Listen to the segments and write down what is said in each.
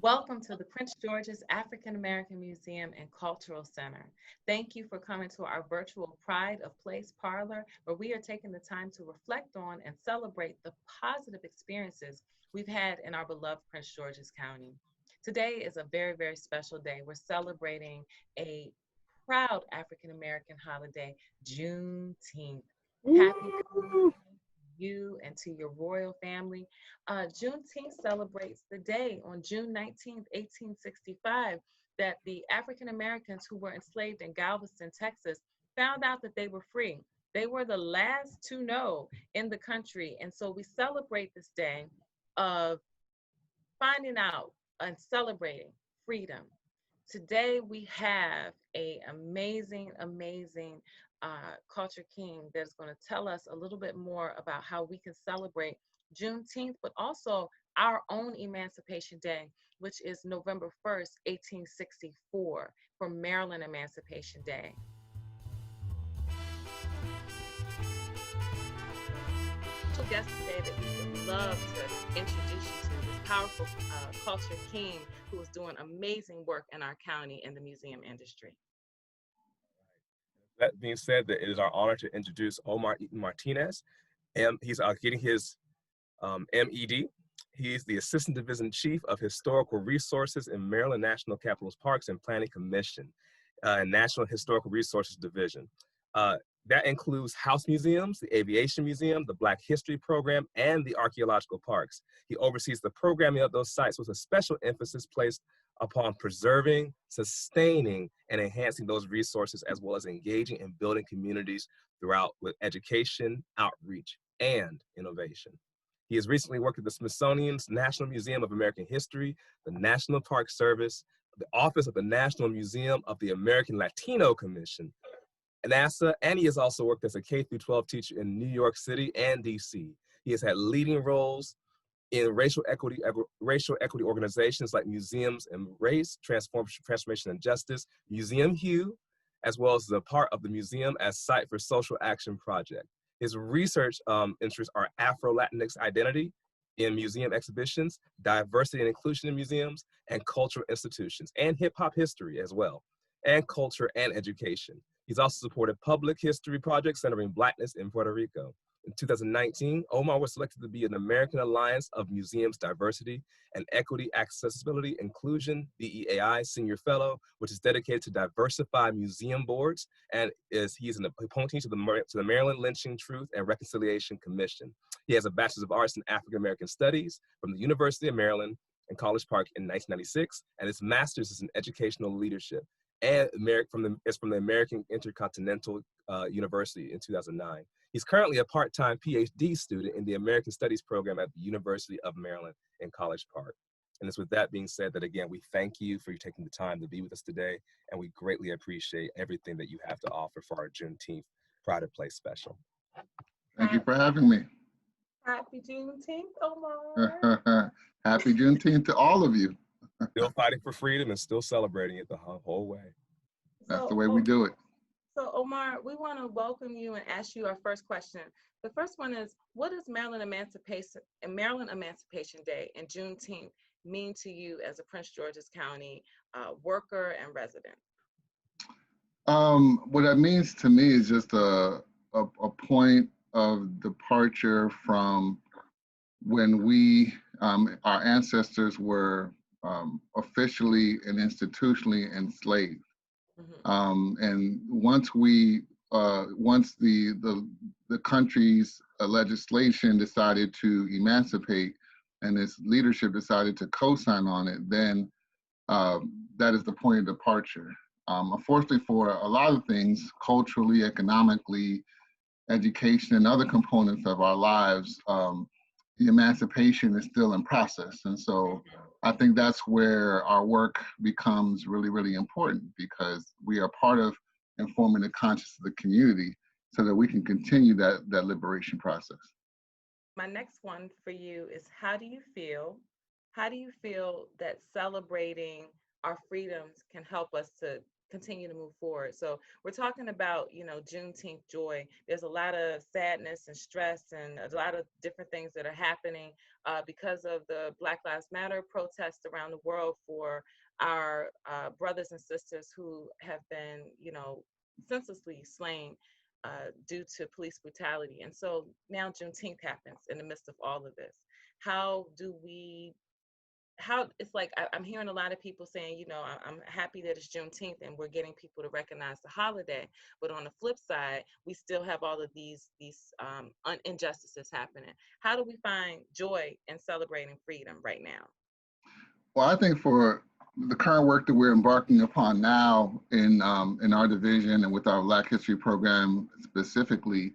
Welcome to the Prince George's African American Museum and Cultural Center. Thank you for coming to our virtual Pride of Place Parlor, where we are taking the time to reflect on and celebrate the positive experiences we've had in our beloved Prince George's County. Today is a very, very special day. We're celebrating a proud African American holiday, Juneteenth. Happy Woo! you and to your royal family. Juneteenth celebrates the day on June 19th, 1865, that the African Americans who were enslaved in Galveston, Texas, found out that they were free. They were the last to know in the country. And so we celebrate this day of finding out and celebrating freedom. Today we have a amazing, amazing culture king that's going to tell us a little bit more about how we can celebrate Juneteenth, but also our own Emancipation Day, which is November 1st, 1864, for Maryland Emancipation Day. Special guest today that we would love to introduce you to, this powerful culture king who is doing amazing work in our county in the museum industry. That being said, that it is our honor to introduce Omar Eaton Martinez. He's getting his MED. He's the Assistant Division Chief of Historical Resources in Maryland National Capitals Parks and Planning Commission, National Historical Resources Division. That includes house museums, the Aviation Museum, the Black History Program, and the archaeological parks. He oversees the programming of those sites with a special emphasis placed upon preserving, sustaining, and enhancing those resources, as well as engaging and building communities throughout with education, outreach, and innovation. He has recently worked at the Smithsonian's National Museum of American History, the National Park Service, the Office of the National Museum of the American Latino Commission, NASA, and he has also worked as a K-12 teacher in New York City and DC. He has had leading roles in racial equity organizations like Museums and Race, Transformation and Justice, Museum Hue, as well as the part of the museum as Site for Social Action Project. His research interests are Afro-Latinx identity in museum exhibitions, diversity and inclusion in museums, and cultural institutions, and hip hop history as well, and culture and education. He's also supported public history projects centering Blackness in Puerto Rico. In 2019, Omar was selected to be an American Alliance of Museums Diversity and Equity, Accessibility, Inclusion, DEAI Senior Fellow, which is dedicated to diversify museum boards, and he's an appointee to the Maryland Lynching Truth and Reconciliation Commission. He has a Bachelor's of Arts in African American Studies from the University of Maryland in College Park in 1996, and his master's is in educational leadership, and it's from the American Intercontinental University in 2009. He's currently a part-time PhD student in the American Studies program at the University of Maryland in College Park. And it's with that being said that, again, we thank you for taking the time to be with us today, and we greatly appreciate everything that you have to offer for our Juneteenth Pride of Place special. Thank you for having me. Happy Juneteenth, Omar. Happy Juneteenth to all of you. Still fighting for freedom and still celebrating it the whole way. That's the way we do it. So Omar, we want to welcome you and ask you our first question. The first one is, what does Maryland Emancipation Day and Juneteenth mean to you as a Prince George's County worker and resident? What that means to me is just a point of departure from when we, our ancestors were officially and institutionally enslaved. And once the country's legislation decided to emancipate and its leadership decided to co-sign on it, then that is the point of departure. Unfortunately, for a lot of things, culturally, economically, education, and other components of our lives, the emancipation is still in process. And so I think that's where our work becomes really, really important, because we are part of informing the conscience of the community so that we can continue that liberation process. My next one for you is, how do you feel that celebrating our freedoms can help us to continue to move forward. So we're talking about, you know, Juneteenth joy. There's a lot of sadness and stress and a lot of different things that are happening because of the Black Lives Matter protests around the world for our brothers and sisters who have been, you know, senselessly slain due to police brutality. And so now Juneteenth happens in the midst of all of this. How do we how it's like I'm hearing a lot of people saying, you know, I'm happy that it's Juneteenth and we're getting people to recognize the holiday. But on the flip side, we still have all of these injustices happening. How do we find joy in celebrating freedom right now? Well, I think for the current work that we're embarking upon now in our division and with our Black History program specifically,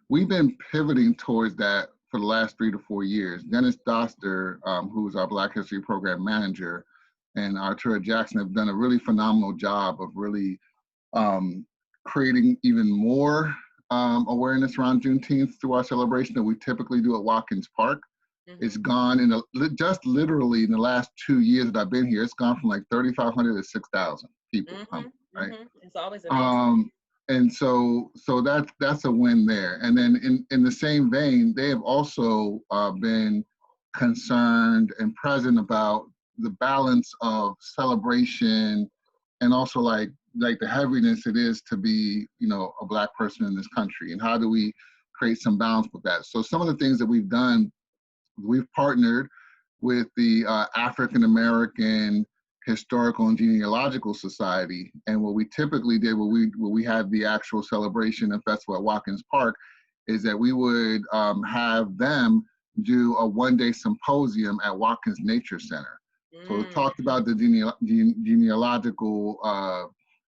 we've been pivoting towards that for the last 3 to 4 years. Dennis Doster, who is our Black History program manager, and Artura Jackson have done a really phenomenal job of really creating even more awareness around Juneteenth through our celebration that we typically do at Watkins Park. It's gone just literally in the last 2 years that I've been here, it's gone from like 3,500 to 6,000 people coming, right? It's always amazing. And so that's a win there. And then in the same vein, they have also been concerned and present about the balance of celebration and also like the heaviness it is to be, you know, a Black person in this country, and how do we create some balance with that. So some of the things that we've done, we've partnered with the African American Historical and Genealogical Society, and what we typically did when we had the actual celebration and festival at Watkins Park is that we would have them do a one-day symposium at Watkins Nature Center. So it talked about the genealogical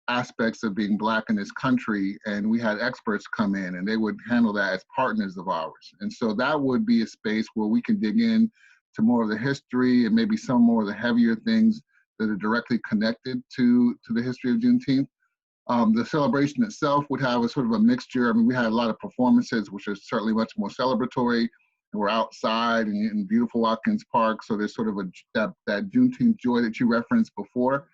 aspects of being Black in this country, and we had experts come in and they would handle that as partners of ours. And so that would be a space where we can dig in to more of the history and maybe some more of the heavier things that are directly connected to the history of Juneteenth. The celebration itself would have a sort of a mixture. I mean, we had a lot of performances, which are certainly much more celebratory. And we're outside in beautiful Watkins Park, so there's sort of that Juneteenth joy that you referenced before.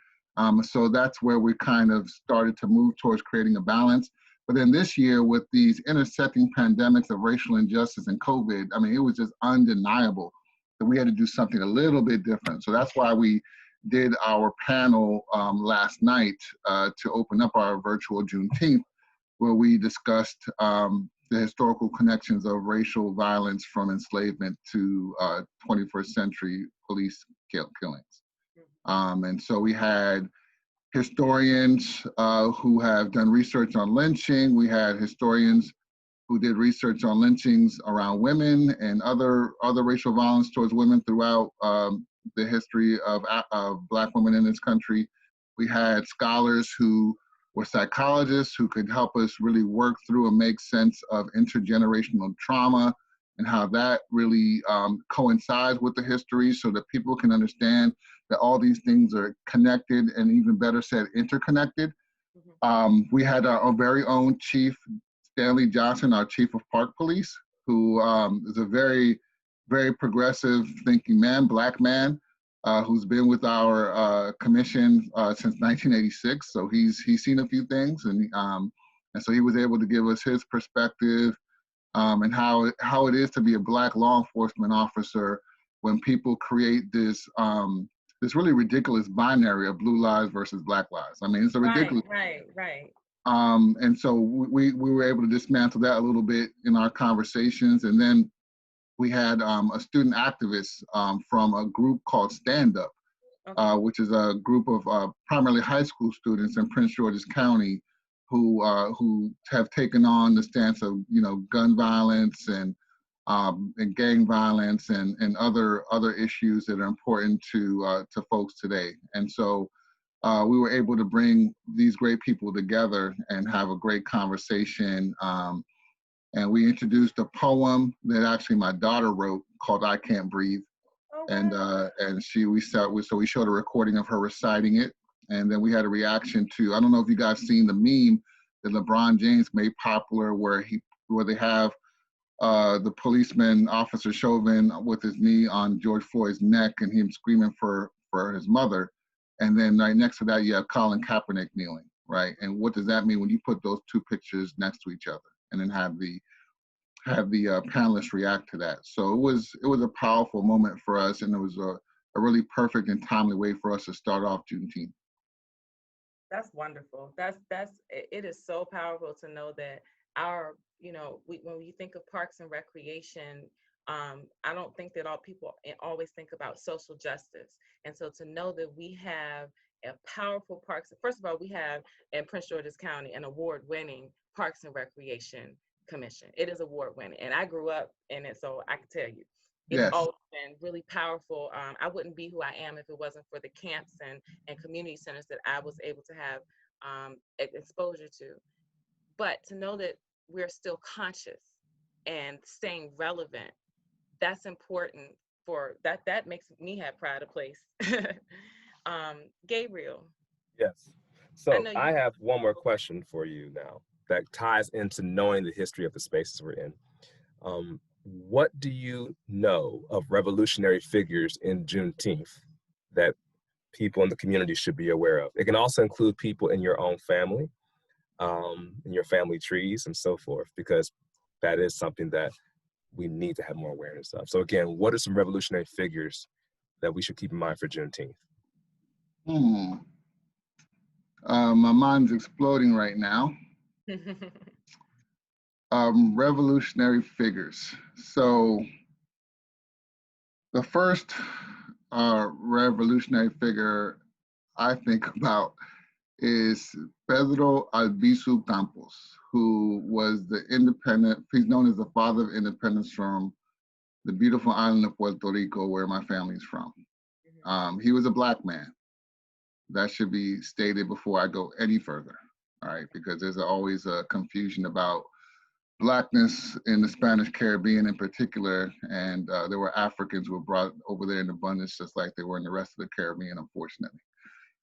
So that's where we kind of started to move towards creating a balance. But then this year, with these intersecting pandemics of racial injustice and COVID, I mean, it was just undeniable that we had to do something a little bit different. So that's why we did our panel last night to open up our virtual Juneteenth, where we discussed the historical connections of racial violence from enslavement to 21st century police killings. And so we had historians who have done research on lynching. We had historians who did research on lynchings around women and other racial violence towards women throughout the history of Black women in this country. We had scholars who were psychologists who could help us really work through and make sense of intergenerational trauma and how that really coincides with the history, so that people can understand that all these things are connected, and even better said, interconnected. We had our very own Chief Stanley Johnson, our Chief of Park Police, who is a very, very progressive thinking man, Black man, who's been with our commission since 1986. So he's seen a few things, and so he was able to give us his perspective and how it is to be a Black law enforcement officer when people create this really ridiculous binary of blue lives versus Black lives. I mean, it's a ridiculous. Right. And so we were able to dismantle that a little bit in our conversations. And then we had a student activist from a group called Stand Up, which is a group of primarily high school students in Prince George's County who have taken on the stance of, you know, gun violence and gang violence and other issues that are important to folks today. And so we were able to bring these great people together and have a great conversation. And we introduced a poem that actually my daughter wrote called "I Can't Breathe," and we showed a recording of her reciting it, and then we had a reaction to, I don't know if you guys seen the meme that LeBron James made popular, where they have the policeman, Officer Chauvin, with his knee on George Floyd's neck and him screaming for his mother. And then right next to that, you have Colin Kaepernick kneeling, right? And what does that mean when you put those two pictures next to each other and then have the panelists react to that? So it was a powerful moment for us, and it was a really perfect and timely way for us to start off Juneteenth. That's wonderful. It is so powerful to know that our, when you think of parks and recreation, I don't think that all people always think about social justice. And so to know that we have a powerful parks, first of all, we have in Prince George's County an award-winning Parks and Recreation Commission. It is award-winning, and I grew up in it, so I can tell you. It's Yes. always been really powerful. I wouldn't be who I am if it wasn't for the camps and community centers that I was able to have exposure to. But to know that we're still conscious and staying relevant, that's important for that makes me have pride of place. Gabriel. Yes. I So know you. I have one more question for you now that ties into knowing the history of the spaces we're in. What do you know of revolutionary figures in Juneteenth that people in the community should be aware of? It can also include people in your own family, in your family trees and so forth, because that is something that we need to have more awareness of. So again, what are some revolutionary figures that we should keep in mind for Juneteenth? My mind's exploding right now. Revolutionary figures. So the first revolutionary figure I think about is Pedro Albizu Campos, who was he's known as the father of independence from the beautiful island of Puerto Rico, where my family's from. He was a Black man. That should be stated before I go any further, all right? Because there's always a confusion about Blackness in the Spanish Caribbean in particular, and there were Africans who were brought over there in abundance, just like they were in the rest of the Caribbean, unfortunately.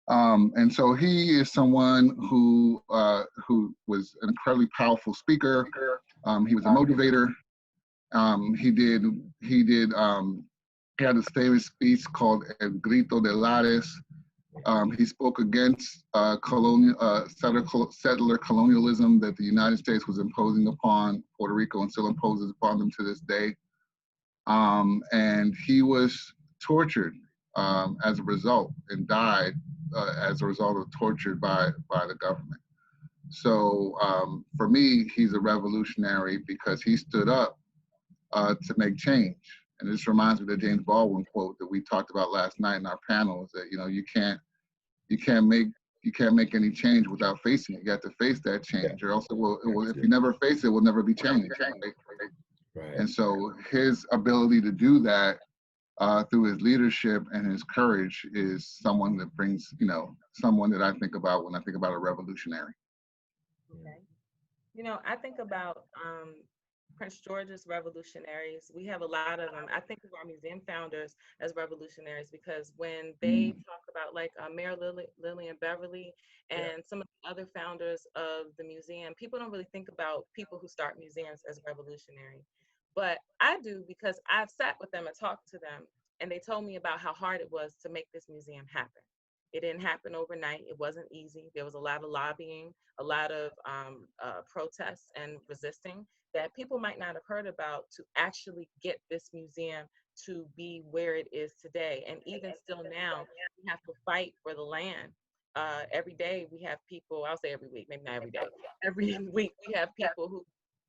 And so he is someone who was an incredibly powerful speaker. He was a motivator. He had this famous speech called El Grito de Lares. He spoke against settler colonialism that the United States was imposing upon Puerto Rico and still imposes upon them to this day. And he was tortured as a result and died as a result of torture by the government. So for me, he's a revolutionary because he stood up to make change. And this reminds me of the James Baldwin quote that we talked about last night in our panel, is that you can't make any change without facing it. You have to face that change, or else if you never face it, it will never be changed. Right? And so his ability to do that through his leadership and his courage is someone that brings, someone that I think about when I think about a revolutionary. Okay. I think about Prince George's revolutionaries. We have a lot of them. I think of our museum founders as revolutionaries because when they talk about like Mayor Lillian Beverly and some of the other founders of the museum, people don't really think about people who start museums as revolutionary. But I do, because I've sat with them and talked to them, and they told me about how hard it was to make this museum happen. It didn't happen overnight. It wasn't easy. There was a lot of lobbying, a lot of protests and resisting that people might not have heard about to actually get this museum to be where it is today. And even still now, we have to fight for the land. Every day we have people, I'll say every week, maybe not every day, every week we have people who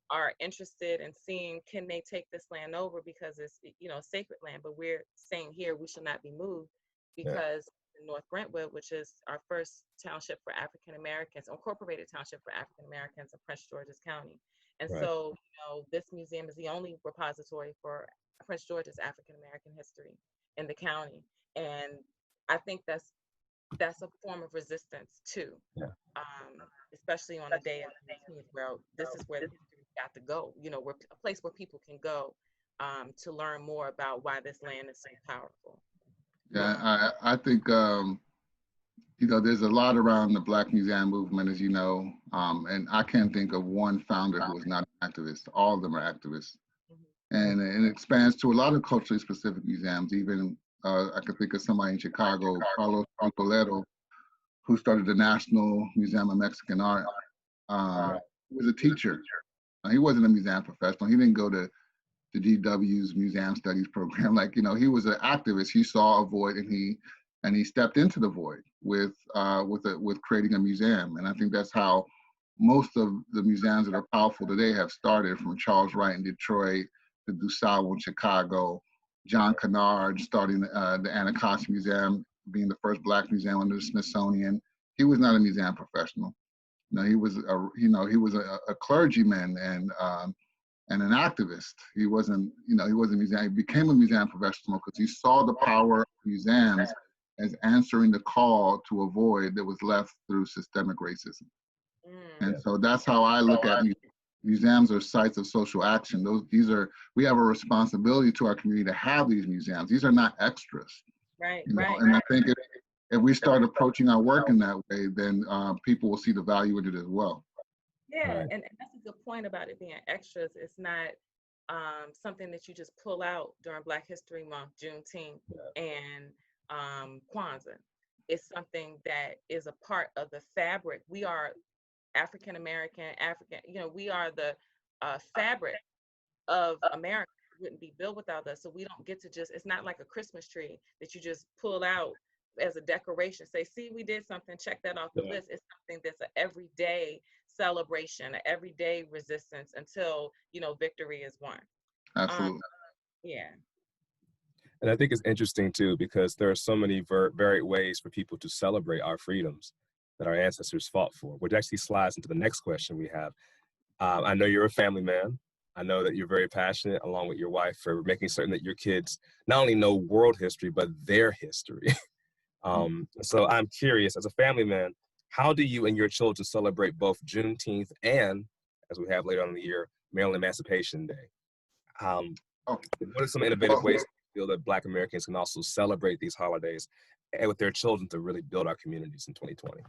are interested in seeing, can they take this land over, because it's sacred land, but we're saying here we should not be moved because in North Brentwood, which is our first township for African Americans, incorporated township for African Americans in Prince George's County. And so, this museum is the only repository for Prince George's African American history in the county. And I think that's a form of resistance too, especially on the day of Juneteenth, where this is where the history's got to go. We're a place where people can go to learn more about why this land is so powerful. Yeah, I think there's a lot around the Black Museum movement, as you know, and I can't think of one founder who was not an activist. All of them are activists, and it expands to a lot of culturally specific museums. Even I could think of somebody in Chicago, Carlos Roncolero, who started the National Museum of Mexican Art. He was a teacher. He wasn't a museum professional. He didn't go to the DW's Museum Studies program. Like, you know, he was an activist. He saw a void and he stepped into the void with creating a museum. And I think that's how most of the museums that are powerful today have started, from Charles Wright in Detroit to DuSable in Chicago, John Kennard starting the Anacostia Museum, being the first Black museum under the Smithsonian. He was not a museum professional. No, he was a clergyman and an activist. He wasn't a museum. He became a museum professional because he saw the power of museums as answering the call to a void that was left through systemic racism. And so that's how I look at museums are sites of social action. We have a responsibility to our community to have these museums. These are not extras. Right. And I think if we start approaching our work in that way, then people will see the value in it as well. Yeah, and that's a good point about it being extras. It's not something that you just pull out during Black History Month, Juneteenth, and Kwanzaa. It's something that is a part of the fabric. We are African American, we are the fabric of America. It wouldn't be built without us. So we don't get to it's not like a Christmas tree that you just pull out as a decoration, say, see, we did something, check that off the list. It's something that's an everyday celebration, an everyday resistance until, victory is won. Absolutely. And I think it's interesting too, because there are so many varied ways for people to celebrate our freedoms that our ancestors fought for, which actually slides into the next question we have. I know you're a family man. I know that you're very passionate, along with your wife, for making certain that your kids not only know world history, but their history. So I'm curious, as a family man, how do you and your children celebrate both Juneteenth and, as we have later on in the year, Maryland Emancipation Day? What are some innovative ways you feel that Black Americans can also celebrate these holidays and with their children to really build our communities in 2020?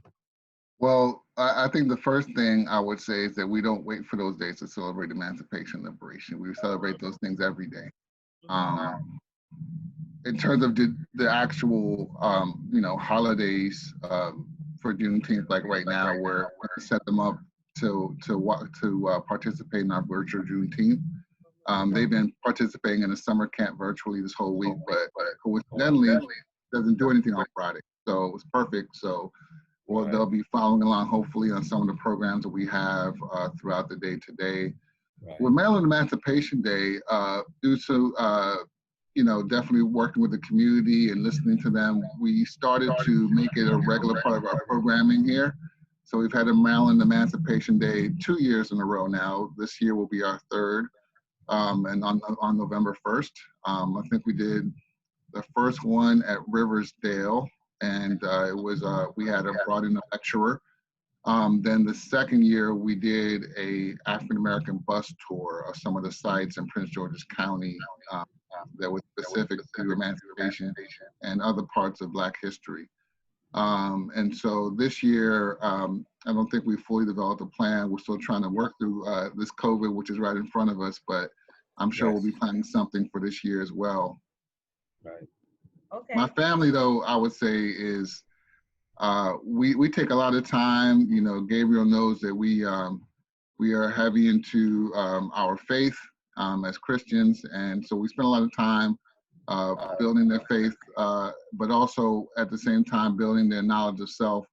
Well, I think the first thing I would say is that we don't wait for those days to celebrate emancipation and liberation. We celebrate those things every day. In terms of the actual, holidays for Juneteenth, like right now, where we set them up to participate in our virtual Juneteenth. They've been participating in a summer camp virtually this whole week, but coincidentally, doesn't do anything on Friday, so it was perfect. So they'll be following along, hopefully, on some of the programs that we have throughout the day today. With Maryland Emancipation Day, due to definitely working with the community and listening to them, we started to make it a regular part of our programming here. So we've had a Maryland Emancipation Day 2 years in a row now. This year will be our third, and on November 1st. I think we did the first one at Riversdale, and we had brought in a lecturer. Then the second year we did a African American bus tour of some of the sites in Prince George's County that was specific to emancipation and other parts of Black history. And so this year, I don't think we fully developed a plan. We're still trying to work through this COVID, which is right in front of us, but I'm sure we'll be planning something for this year as well. Right. Okay. My family, though, I would say is we take a lot of time. Gabriel knows that we are heavy into our faith as Christians, and so we spend a lot of time building their faith, but also at the same time building their knowledge of self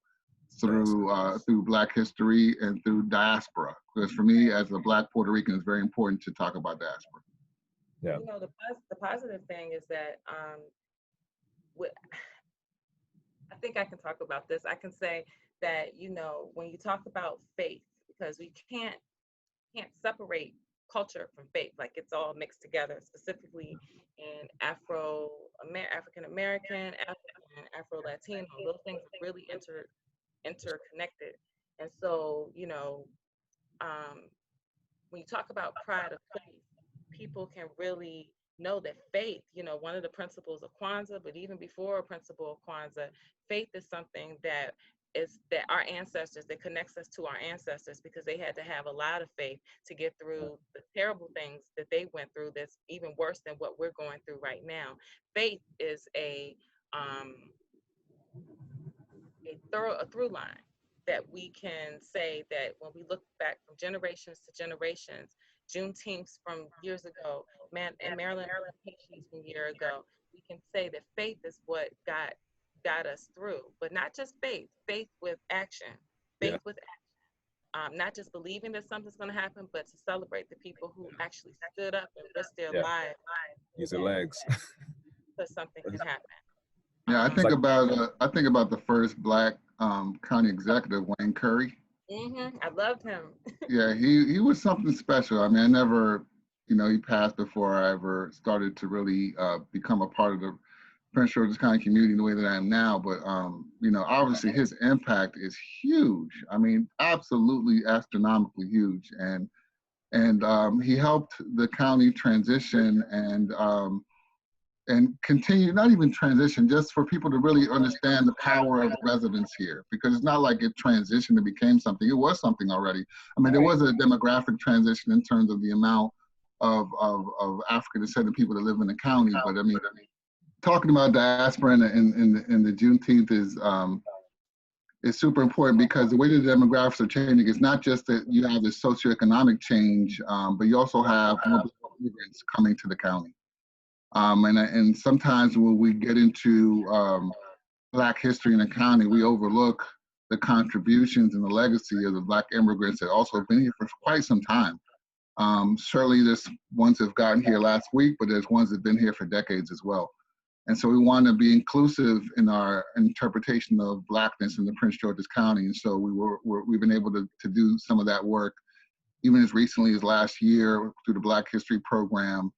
through Black history and through diaspora. Because for me, as a Black Puerto Rican, it's very important to talk about diaspora. Yeah. The positive thing is that I think I can talk about this. I can say that, when you talk about faith, because we can't separate culture from faith, like it's all mixed together, specifically in African American, Afro-Latino, those things are really interconnected. And so, when you talk about pride of place, people can really know that faith, one of the principles of Kwanzaa, but even before a principle of Kwanzaa, faith is something that our ancestors, that connects us to our ancestors, because they had to have a lot of faith to get through the terrible things that they went through that's even worse than what we're going through right now. Faith is a a through line that we can say that when we look back from generations to generations, Juneteenth from years ago, and Maryland emancipations from a year ago, we can say that faith is what got us through, but not just faith, faith with action, Yeah. faith with not just believing that something's going to happen, but to celebrate the people who actually stood up and risked their lives. Use their legs. So something can happen. Yeah, I think like- about the first Black county executive, Wayne Curry. I loved him. Yeah, he was something special. I mean, I never, he passed before I ever started to really become a part of the Prince George's County community the way that I am now. But obviously his impact is huge. I mean, absolutely astronomically huge, and he helped the county transition and continue, not even transition, just for people to really understand the power of the residents here, because it's not like it transitioned and became something. It was something already. I mean, there was a demographic transition in terms of the amount of African descendant people that live in the county. But I mean, talking about diaspora in the Juneteenth is super important, because the way the demographics are changing, it's not just that you have this socioeconomic change, but you also have more immigrants coming to the county. And sometimes when we get into Black history in the county, we overlook the contributions and the legacy of the Black immigrants that also have been here for quite some time. Certainly there's ones that have gotten here last week, but there's ones that have been here for decades as well. And so we want to be inclusive in our interpretation of Blackness in the Prince George's County. And so we've been able to do some of that work, even as recently as last year through the Black History Program.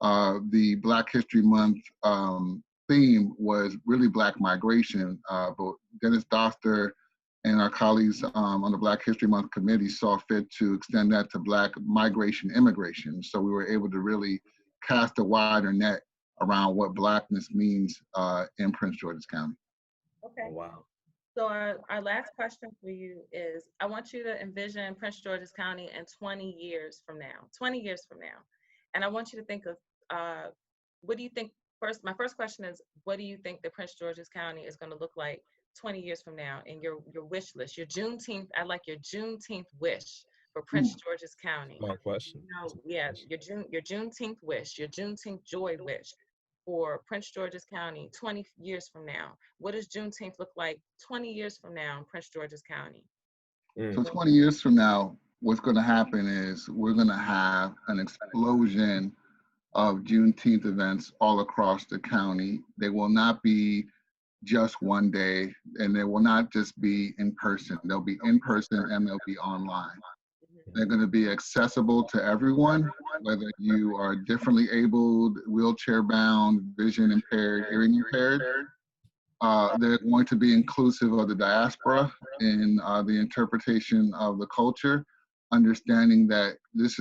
The Black History Month theme was really Black migration, but Dennis Doster and our colleagues on the Black History Month committee saw fit to extend that to Black migration immigration. So we were able to really cast a wider net around what Blackness means in Prince George's County. Okay. Oh, wow. So our last question for you is, I want you to envision Prince George's County in 20 years from now, 20 years from now. And I want you to think of, what do you think, my first question is, what do you think the Prince George's County is going to look like 20 years from now in your wish list, your Juneteenth, I like your Juneteenth wish for Prince George's County. My question. Your Juneteenth wish, your Juneteenth joy wish for Prince George's County 20 years from now. What does Juneteenth look like 20 years from now in Prince George's County? So 20 years from now, what's going to happen is we're going to have an explosion of Juneteenth events all across the county. They will not be just one day, and they will not just be in person. They'll be in person and they'll be online. They're going to be accessible to everyone, whether you are differently abled, wheelchair bound, vision impaired, hearing impaired. They're going to be inclusive of the diaspora in the interpretation of the culture, understanding that this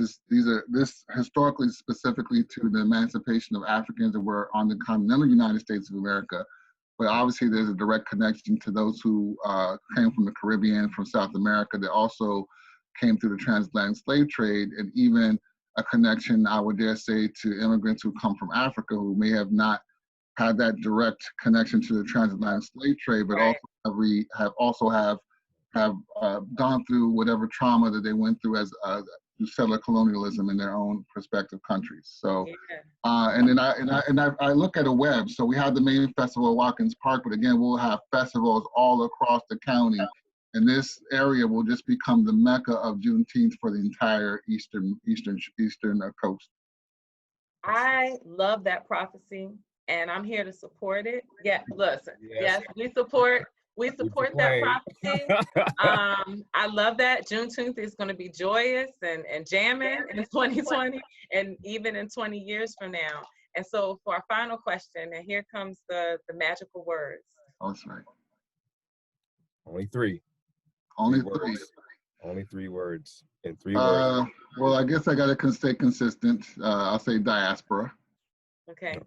historically specifically to the emancipation of Africans that were on the continental United States of America. But obviously there's a direct connection to those who came from the Caribbean, from South America, that also came through the transatlantic slave trade, and even a connection, I would dare say, to immigrants who come from Africa who may have not had that direct connection to the transatlantic slave trade, but also have gone through whatever trauma that they went through as through settler colonialism in their own prospective countries. So, and then I look at a web. So we have the main festival at Watkins Park, but again, we'll have festivals all across the county. And this area will just become the mecca of Juneteenth for the entire eastern coast. I love that prophecy, and I'm here to support it. Yeah, listen, yes, we support that prophecy. I love that. Juneteenth is going to be joyous and jamming in 2020, and even in 20 years from now. And so for our final question, and here comes the magical words. Oh, that's right. Only three. Only three three. Words. Only 3 words. In 3 words. Well, I guess I got to stay consistent. I'll say diaspora. Okay.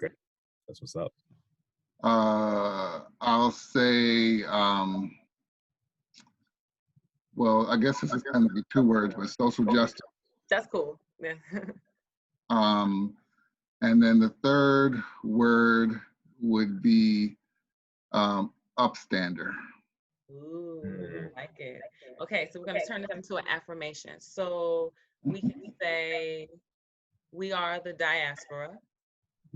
That's what's up. I'll say, well, I guess this is going to be 2 words, but social justice. That's cool. Yeah. And then the 3rd word would be upstander. Ooh, Mhm. I like it. Okay, so we're going to turn this into an affirmation. So we can say, we are the diaspora.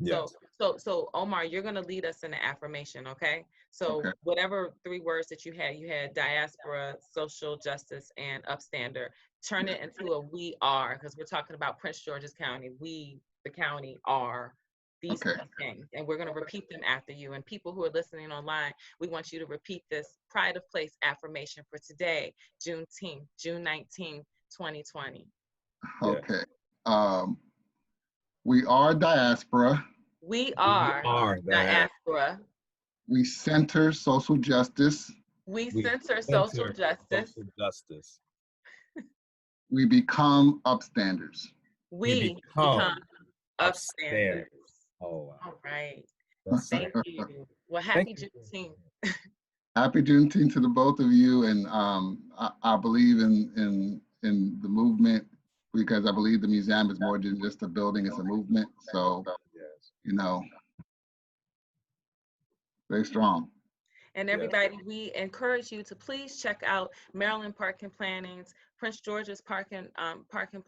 So, Yes. so Omar, you're going to lead us in the affirmation, okay? So Okay. whatever three words that you had diaspora, social justice, and upstander. Turn it into a we are, because we're talking about Prince George's County. We, the county, are these Okay. three things, and we're going to repeat them after you. And people who are listening online, we want you to repeat this Pride of Place affirmation for today, Juneteenth, June 19th, 2020. Yeah. Okay. Um, we are diaspora. We We are are that. diaspora. We center social justice. We We censor social center justice. social justice. We become upstanders. We We become become upstanders. upstanders. Oh wow. All right. That's Thank you. Well, thank happy you. Juneteenth. Happy Juneteenth to the both of you, and I believe in the movement because I believe the museum is more than just a building; it's a movement. So Yes. you know, very strong. And Yes. everybody, we encourage you to please check out Maryland Parking Planning's, Prince George's Parking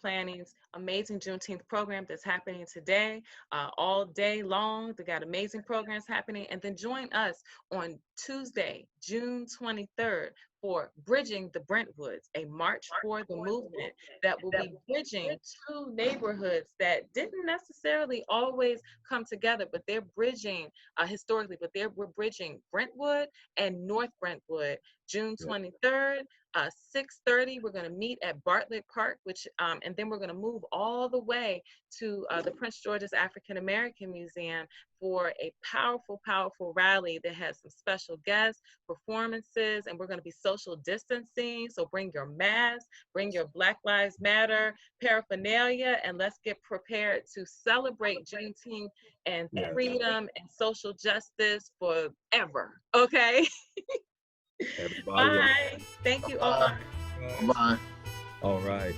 Planning's amazing Juneteenth program that's happening today, all day long. They got amazing programs happening. And then join us on Tuesday, June 23rd, for Bridging the Brentwoods, a march for the movement that will be bridging two neighborhoods that didn't necessarily always come together, but they're bridging historically, but we're bridging Brentwood and North Brentwood, June 23rd, 6:30. We're going to meet at Bartlett Park, and then we're going to move all the way to the Prince George's African American Museum for a powerful, powerful rally that has some special guests, performances, and we're going to be social distancing. So bring your mask, bring your Black Lives Matter paraphernalia, and let's get prepared to celebrate Juneteenth and Yes. freedom and social justice forever. Okay. Everybody. Bye. Thank you, Omar. Bye. All right.